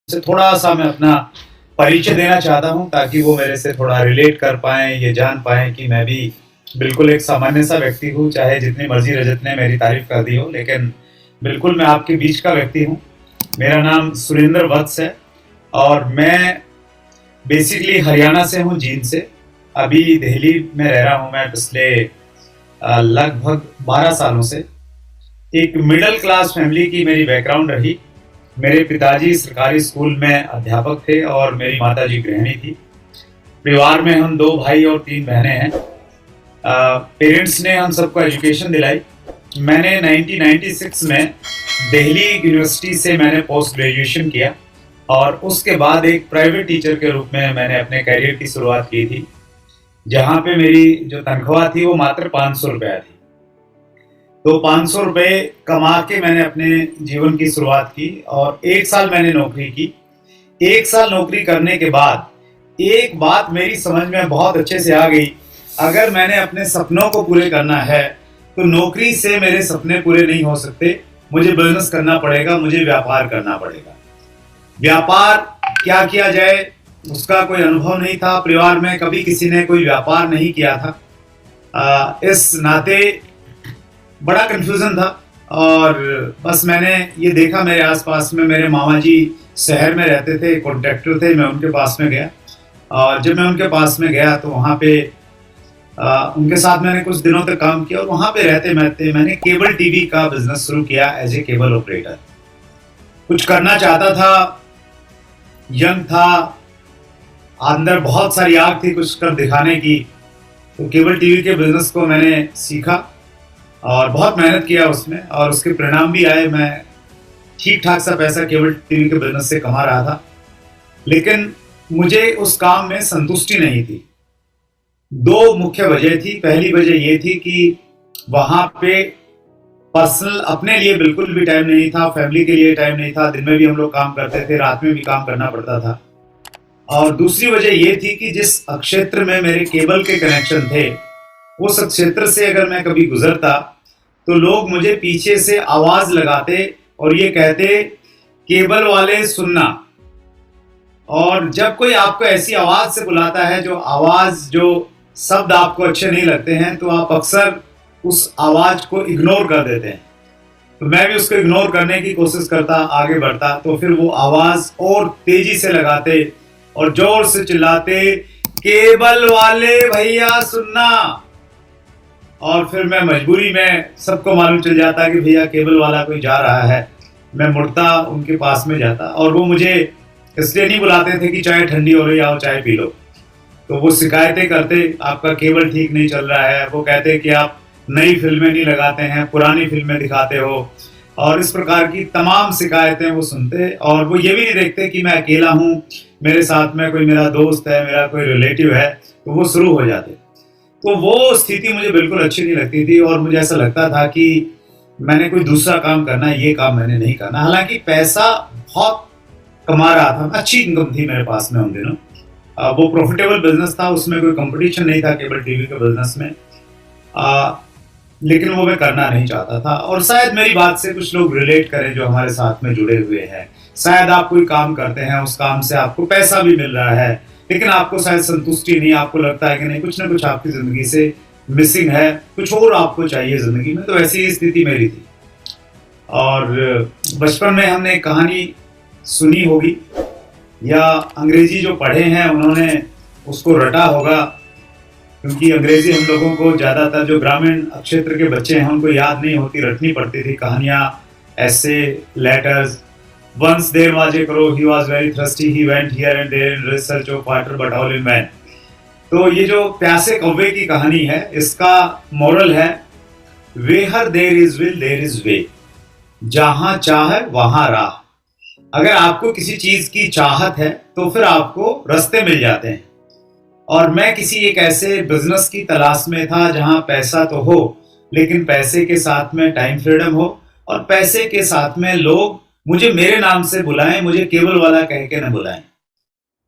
से थोड़ा सा मैं अपना परिचय देना चाहता हूँ ताकि वो मेरे से थोड़ा रिलेट कर पाएँ, ये जान पाएँ कि मैं भी बिल्कुल एक सामान्य सा व्यक्ति हूँ, चाहे जितनी मर्ज़ी रजत ने मेरी तारीफ़ कर दी हो, लेकिन बिल्कुल मैं आपके बीच का व्यक्ति हूँ। मेरा नाम सुरेंद्र वत्स है और मैं बेसिकली हरियाणा से हूँ, जींद से। अभी दिल्ली में रह रहा हूँ मैं पिछले लगभग 12 सालों से। एक मिडल क्लास फैमिली की मेरी बैकग्राउंड रही। मेरे पिताजी सरकारी स्कूल में अध्यापक थे और मेरी माताजी गृहिणी थी। परिवार में हम 2 भाई और 3 बहनें हैं। पेरेंट्स ने हम सबको एजुकेशन दिलाई। मैंने 1996 में दिल्ली यूनिवर्सिटी से मैंने पोस्ट ग्रेजुएशन किया और उसके बाद एक प्राइवेट टीचर के रूप में मैंने अपने करियर की शुरुआत की थी, जहाँ पे मेरी जो तनख्वाह थी वो मात्र 500 रुपया थी। तो 500 रुपये कमा के मैंने अपने जीवन की शुरुआत की और 1 साल मैंने नौकरी की। 1 साल नौकरी करने के बाद एक बात मेरी समझ में बहुत अच्छे से आ गई, अगर मैंने अपने सपनों को पूरे करना है तो नौकरी से मेरे सपने पूरे नहीं हो सकते। मुझे बिजनेस करना पड़ेगा, मुझे व्यापार करना पड़ेगा। व्यापार क्या किया जाए उसका कोई अनुभव नहीं था, परिवार में कभी किसी ने कोई व्यापार नहीं किया था। इस नाते बड़ा कन्फ्यूज़न था और बस मैंने ये देखा मेरे आसपास में, मेरे मामा जी शहर में रहते थे, कॉन्ट्रैक्टर थे, मैं उनके पास में गया और जब मैं उनके पास में गया तो वहाँ पे उनके साथ मैंने कुछ दिनों तक काम किया और वहाँ पे रहते मैंने केबल टीवी का बिजनेस शुरू किया एज ए केबल ऑपरेटर। कुछ करना चाहता था, यंग था, अंदर बहुत सारी आग थी कुछ कर दिखाने की। तो केबल टीवी के बिजनेस को मैंने सीखा और बहुत मेहनत किया उसमें और उसके परिणाम भी आए। मैं ठीक ठाक सा पैसा केबल टीवी के बिजनेस से कमा रहा था, लेकिन मुझे उस काम में संतुष्टि नहीं थी। 2 मुख्य वजह थी। पहली वजह ये थी कि वहाँ पे पर्सनल अपने लिए बिल्कुल भी टाइम नहीं था, फैमिली के लिए टाइम नहीं था। दिन में भी हम लोग काम करते थे, रात में भी काम करना पड़ता था। और दूसरी वजह ये थी कि जिस क्षेत्र में मेरे केबल के कनेक्शन थे, उस क्षेत्र से अगर मैं कभी गुजरता तो लोग मुझे पीछे से आवाज लगाते और ये कहते, केबल वाले सुनना। और जब कोई आपको ऐसी आवाज से बुलाता है, जो शब्द आपको अच्छे नहीं लगते हैं, तो आप अक्सर उस आवाज को इग्नोर कर देते हैं। तो मैं भी उसको इग्नोर करने की कोशिश करता, आगे बढ़ता, तो फिर वो आवाज और तेजी से लगाते और जोर से चिल्लाते, केबल वाले भैया सुनना। और फिर मैं मजबूरी में, सबको मालूम चल जाता कि भैया केबल वाला कोई जा रहा है, मैं मुड़ता उनके पास में जाता और वो मुझे इसलिए नहीं बुलाते थे कि चाय ठंडी हो रही, आओ चाय पी लो। तो वो शिकायतें करते, आपका केबल ठीक नहीं चल रहा है। वो कहते कि आप नई फिल्में नहीं लगाते हैं, पुरानी फिल्में दिखाते हो, और इस प्रकार की तमाम शिकायतें वो सुनते। और वो ये भी नहीं देखते कि मैं अकेला हूँ, मेरे साथ में कोई मेरा दोस्त है, मेरा कोई रिलेटिव है। तो वो शुरू हो जाते। तो वो स्थिति मुझे बिल्कुल अच्छी नहीं लगती थी और मुझे ऐसा लगता था कि मैंने कोई दूसरा काम करना है, ये काम मैंने नहीं करना। हालांकि पैसा बहुत कमा रहा था, अच्छी इनकम थी मेरे पास में उन दिनों। वो प्रॉफिटेबल बिजनेस था, उसमें कोई कंपटीशन नहीं था केबल टीवी के बिजनेस में। लेकिन वो मैं करना नहीं चाहता था और शायद मेरी बात से कुछ लोग रिलेट करें जो हमारे साथ में जुड़े हुए हैं। शायद आप कोई काम करते हैं, उस काम से आपको पैसा भी मिल रहा है, लेकिन आपको शायद संतुष्टि नहीं, आपको लगता है कि नहीं, कुछ ना कुछ आपकी ज़िंदगी से मिसिंग है, कुछ और आपको चाहिए ज़िंदगी में। तो ऐसी ही स्थिति मेरी थी। और बचपन में हमने एक कहानी सुनी होगी या अंग्रेजी जो पढ़े हैं उन्होंने उसको रटा होगा, क्योंकि अंग्रेजी हम लोगों को ज़्यादातर जो ग्रामीण क्षेत्र के बच्चे हैं उनको याद नहीं होती, रटनी पड़ती थी कहानियाँ, ऐसे, letters. Once there was a crow, he was very thirsty, he went here and there in search of water, but all in vain। तो ये जो प्यासे कौवे की कहानी है, इसका मोरल है, Where there is will, there is way। जहाँ चाह वहाँ राह। अगर आपको किसी चीज की चाहत है तो फिर आपको रास्ते मिल जाते हैं। और मैं किसी एक ऐसे बिजनेस की तलाश में था जहाँ पैसा तो हो, लेकिन पैसे के साथ में टाइम फ्रीडम हो और पैसे के साथ में लोग मुझे मेरे नाम से बुलाएं, मुझे केबल वाला कह के न बुलाएं।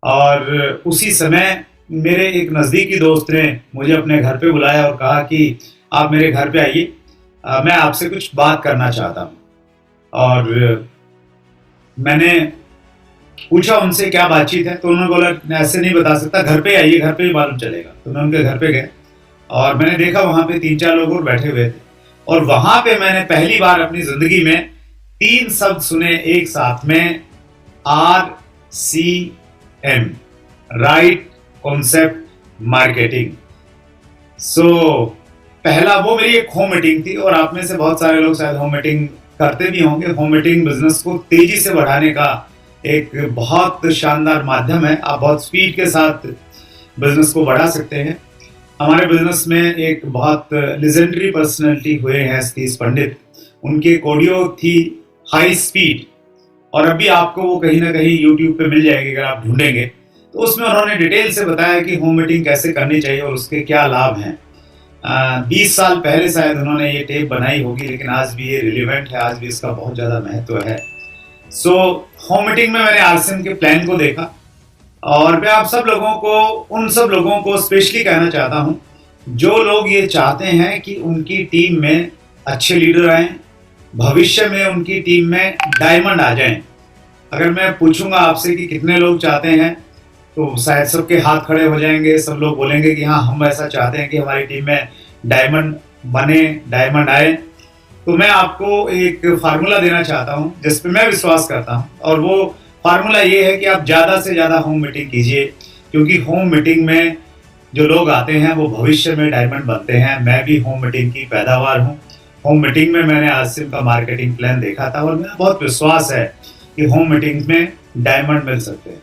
और उसी समय मेरे एक नज़दीकी दोस्त ने मुझे अपने घर पे बुलाया और कहा कि आप मेरे घर पे आइए, मैं आपसे कुछ बात करना चाहता हूँ। और मैंने पूछा उनसे क्या बातचीत है, तो उन्होंने बोला ऐसे नहीं बता सकता, घर पे आइए, घर पे ही मालूम चलेगा। तो मैं उनके घर पे गए और मैंने देखा वहां पे 3-4 लोग और बैठे हुए थे, और वहां पे मैंने पहली बार अपनी जिंदगी में 3 शब्द सुने एक साथ में, RCM, राइट कॉन्सेप्ट मार्केटिंग। सो पहला वो मेरी एक होम मीटिंग थी, और आप में से बहुत सारे लोग शायद होम मीटिंग करते भी होंगे। होम मीटिंग बिजनेस को तेजी से बढ़ाने का एक बहुत शानदार माध्यम है। आप बहुत स्पीड के साथ बिजनेस को बढ़ा सकते हैं। हमारे बिजनेस में एक बहुत लेजेंडरी पर्सनैलिटी हुए हैं सतीश पंडित, उनकी एक ऑडियो थी हाई स्पीड, और अभी आपको वो कहीं ना कहीं यूट्यूब पे मिल जाएगी अगर आप ढूंढेंगे। तो उसमें उन्होंने डिटेल से बताया कि होम मीटिंग कैसे करनी चाहिए और उसके क्या लाभ हैं। 20 साल पहले शायद उन्होंने ये टेप बनाई होगी, लेकिन आज भी ये रिलेवेंट है, आज भी इसका बहुत ज़्यादा महत्व है। सो होम मीटिंग में मैंने आरसीएम के प्लान को देखा, और मैं आप सब लोगों को, उन सब लोगों को स्पेशली कहना चाहता हूँ जो लोग ये चाहते हैं कि उनकी टीम में अच्छे लीडर आए, भविष्य में उनकी टीम में डायमंड आ जाएं। अगर मैं पूछूंगा आपसे कि कितने लोग चाहते हैं, तो शायद सबके हाथ खड़े हो जाएंगे, सब लोग बोलेंगे कि हाँ हम ऐसा चाहते हैं कि हमारी टीम में डायमंड बने, डायमंड आए। तो मैं आपको एक फार्मूला देना चाहता हूँ जिस पे मैं विश्वास करता हूँ, और वो फार्मूला ये है कि आप ज़्यादा से ज़्यादा होम मीटिंग कीजिए, क्योंकि होम मीटिंग में जो लोग आते हैं वो भविष्य में डायमंड बनते हैं। मैं भी होम मीटिंग की पैदावार हूँ। होम मीटिंग में मैंने आसिम का मार्केटिंग प्लान देखा था, और मेरा बहुत विश्वास है कि होम मीटिंग में डायमंड मिल सकते हैं।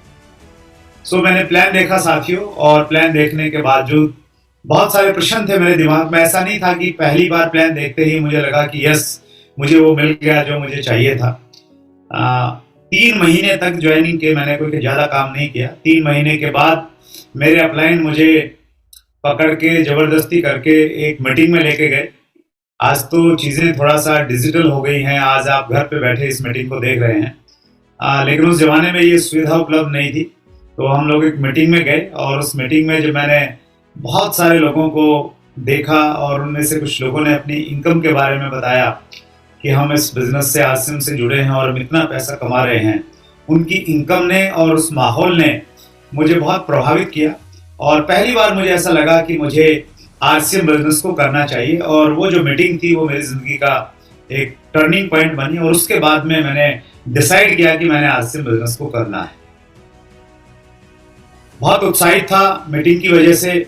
सो मैंने प्लान देखा साथियों, और प्लान देखने के बावजूद बहुत सारे प्रश्न थे मेरे दिमाग में। ऐसा नहीं था कि पहली बार प्लान देखते ही मुझे लगा कि यस मुझे वो मिल गया जो मुझे चाहिए था। 3 महीने तक ज्वाइनिंग के मैंने कोई ज़्यादा काम नहीं किया। 3 महीने के बाद मेरे अपलाइन मुझे पकड़ के ज़बरदस्ती करके एक मीटिंग में लेके गए। आज तो चीज़ें थोड़ा सा डिजिटल हो गई हैं, आज आप घर पे बैठे इस मीटिंग को देख रहे हैं, लेकिन उस ज़माने में ये सुविधा उपलब्ध नहीं थी। तो हम लोग एक मीटिंग में गए, और उस मीटिंग में जब मैंने बहुत सारे लोगों को देखा, और उनमें से कुछ लोगों ने अपनी इनकम के बारे में बताया कि हम इस बिज़नेस से, आसिम से जुड़े हैं और हम इतना पैसा कमा रहे हैं। उनकी इनकम ने और उस माहौल ने मुझे बहुत प्रभावित किया, और पहली बार मुझे ऐसा लगा कि मुझे आरसीएम बिजनेस को करना चाहिए। और वो जो मीटिंग थी वो मेरी ज़िंदगी का एक टर्निंग पॉइंट बनी, और उसके बाद में मैंने डिसाइड किया कि मैंने आरसीएम बिजनेस को करना है। बहुत उत्साहित था मीटिंग की वजह से,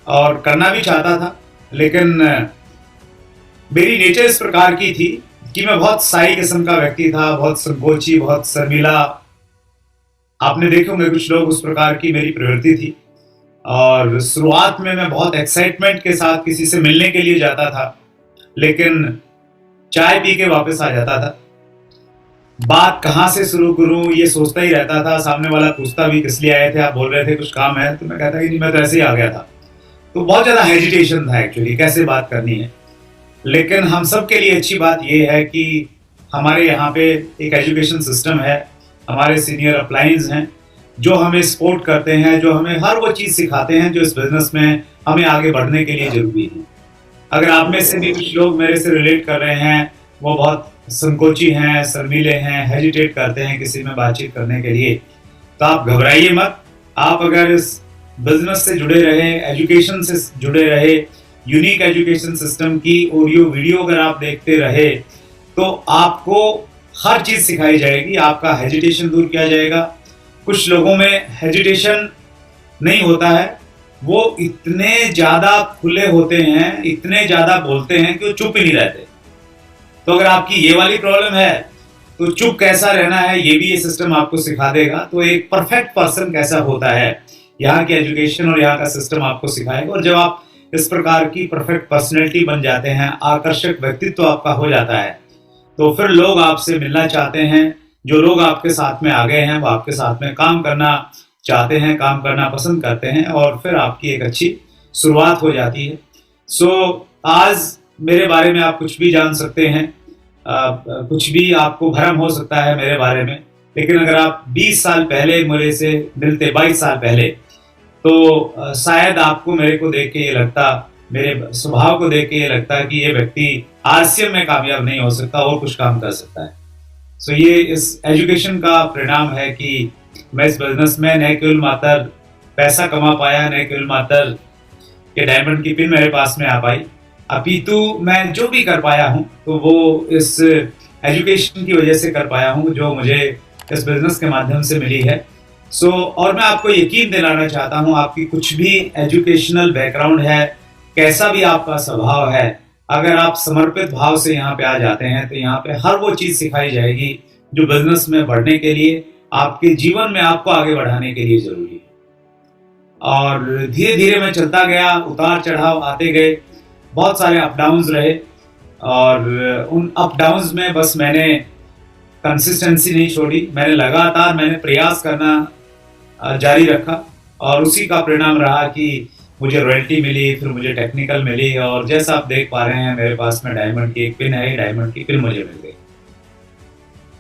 और करना भी चाहता था, लेकिन मेरी नेचर इस प्रकार की थी कि मैं बहुत साई किस्म का व्यक्ति था, बहुत संकोची, बहुत शर्मीला। आपने देखे होंगे कुछ लोग, उस प्रकार की मेरी प्रवृत्ति थी। और शुरुआत में मैं बहुत एक्साइटमेंट के साथ किसी से मिलने के लिए जाता था, लेकिन चाय पी के वापस आ जाता था। बात कहाँ से शुरू करूं ये सोचता ही रहता था। सामने वाला पूछता भी किस लिए आए थे, आप बोल रहे थे कुछ काम है, तो मैं कहता कि नहीं मैं तो ऐसे ही आ गया था। तो बहुत ज़्यादा हेजिटेशन था एक्चुअली कैसे बात करनी है। लेकिन हम सब के लिए अच्छी बात यह है कि हमारे यहाँ पे एक एजुकेशन सिस्टम है, हमारे सीनियर अपलाइंस हैं जो हमें सपोर्ट करते हैं, जो हमें हर वो चीज़ सिखाते हैं जो इस बिज़नेस में हमें आगे बढ़ने के लिए ज़रूरी है। अगर आप में से भी कुछ लोग मेरे से रिलेट कर रहे हैं, वो बहुत संकोची हैं, शर्मीले हैं, हेजिटेट करते हैं किसी में बातचीत करने के लिए, तो आप घबराइए मत। आप अगर इस बिजनेस से जुड़े रहे, एजुकेशन से जुड़े रहे, यूनिक एजुकेशन सिस्टम की ऑडियो वीडियो अगर आप देखते रहे, तो आपको हर चीज़ सिखाई जाएगी, आपका हेजिटेशन दूर किया जाएगा। कुछ लोगों में हेजिटेशन नहीं होता है, वो इतने ज़्यादा खुले होते हैं, इतने ज़्यादा बोलते हैं कि वो चुप ही नहीं रहते। तो अगर आपकी ये वाली प्रॉब्लम है, तो चुप कैसा रहना है ये भी ये सिस्टम आपको सिखा देगा। तो एक परफेक्ट पर्सन कैसा होता है, यहाँ की एजुकेशन और यहाँ का सिस्टम आपको सिखाएगा। और जब आप इस प्रकार की परफेक्ट पर्सनैलिटी बन जाते हैं, आकर्षक व्यक्तित्व आपका हो जाता है, तो फिर लोग आपसे मिलना चाहते हैं। जो लोग आपके साथ में आ गए हैं वो आपके साथ में काम करना चाहते हैं, काम करना पसंद करते हैं, और फिर आपकी एक अच्छी शुरुआत हो जाती है। सो आज मेरे बारे में आप कुछ भी जान सकते हैं, कुछ भी आपको भ्रम हो सकता है मेरे बारे में, लेकिन अगर आप 20 साल पहले मेरे से मिलते, 22 साल पहले, तो शायद आपको मेरे को देख के ये लगता, मेरे स्वभाव को देख के ये लगता कि ये व्यक्ति आरसीएम में कामयाब नहीं हो सकता और कुछ काम कर सकता है। सो ये इस एजुकेशन का परिणाम है कि मैं इस बिजनेस में न केवल मात्र पैसा कमा पाया, न केवल मात्र कि डायमंड की पिन मेरे पास में आ पाई, अपितु मैं जो भी कर पाया हूँ तो वो इस एजुकेशन की वजह से कर पाया हूँ जो मुझे इस बिजनेस के माध्यम से मिली है। और मैं आपको यकीन दिलाना चाहता हूँ, आपकी कुछ भी एजुकेशनल बैकग्राउंड है, कैसा भी आपका स्वभाव है, अगर आप समर्पित भाव से यहाँ पे आ जाते हैं तो यहाँ पे हर वो चीज़ सिखाई जाएगी जो बिजनेस में बढ़ने के लिए, आपके जीवन में आपको आगे बढ़ाने के लिए ज़रूरी है। और धीरे धीरे मैं चलता गया, उतार चढ़ाव आते गए, बहुत सारे अप डाउन्स रहे, और उन अप डाउन्स में बस मैंने कंसिस्टेंसी नहीं छोड़ी, मैंने प्रयास करना जारी रखा, और उसी का परिणाम रहा कि मुझे रॉयल्टी मिली, फिर मुझे टेक्निकल मिली, और जैसा आप देख पा रहे हैं मेरे पास में डायमंड की एक पिन है, डायमंड की पिन मुझे मिल गई।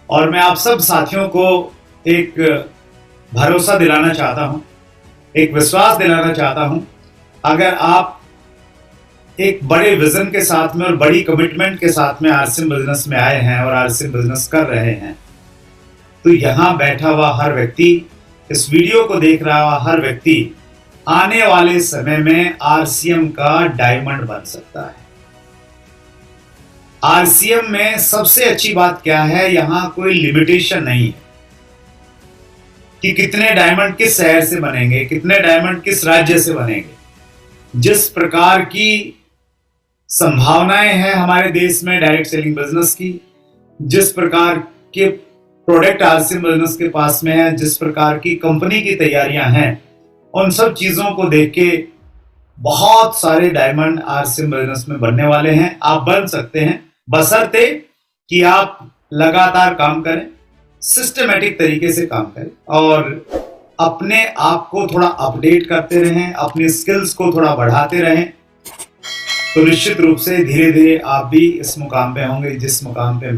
और मैं आप सब साथियों को एक भरोसा दिलाना चाहता हूँ, एक विश्वास दिलाना चाहता हूँ, अगर आप एक बड़े विजन के साथ में और बड़ी कमिटमेंट के साथ में आरसीएम बिजनेस में आए हैं और आरसीएम बिजनेस कर रहे हैं, तो यहाँ बैठा हुआ हर व्यक्ति, इस वीडियो को देख रहा हुआ हर व्यक्ति आने वाले समय में आरसीएम का डायमंड बन सकता है। आरसीएम में सबसे अच्छी बात क्या है, यहाँ कोई लिमिटेशन नहीं है कि कितने डायमंड किस शहर से बनेंगे, कितने डायमंड किस राज्य से बनेंगे। जिस प्रकार की संभावनाएं हैं हमारे देश में डायरेक्ट सेलिंग बिजनेस की, जिस प्रकार के प्रोडक्ट आरसीएम बिजनेस के पास में है, जिस प्रकार की कंपनी की तैयारियां हैं, उन सब चीजों को देख के बहुत सारे डायमंड आरसीएम बिजनेस में बनने वाले हैं। आप बन सकते हैं, बशर्ते कि आप लगातार काम करें, सिस्टमेटिक तरीके से काम करें, और अपने आप को थोड़ा अपडेट करते रहें, अपनी स्किल्स को थोड़ा बढ़ाते रहें, तो निश्चित रूप से धीरे धीरे आप भी इस मुकाम पे होंगे जिस मुकाम पे मैं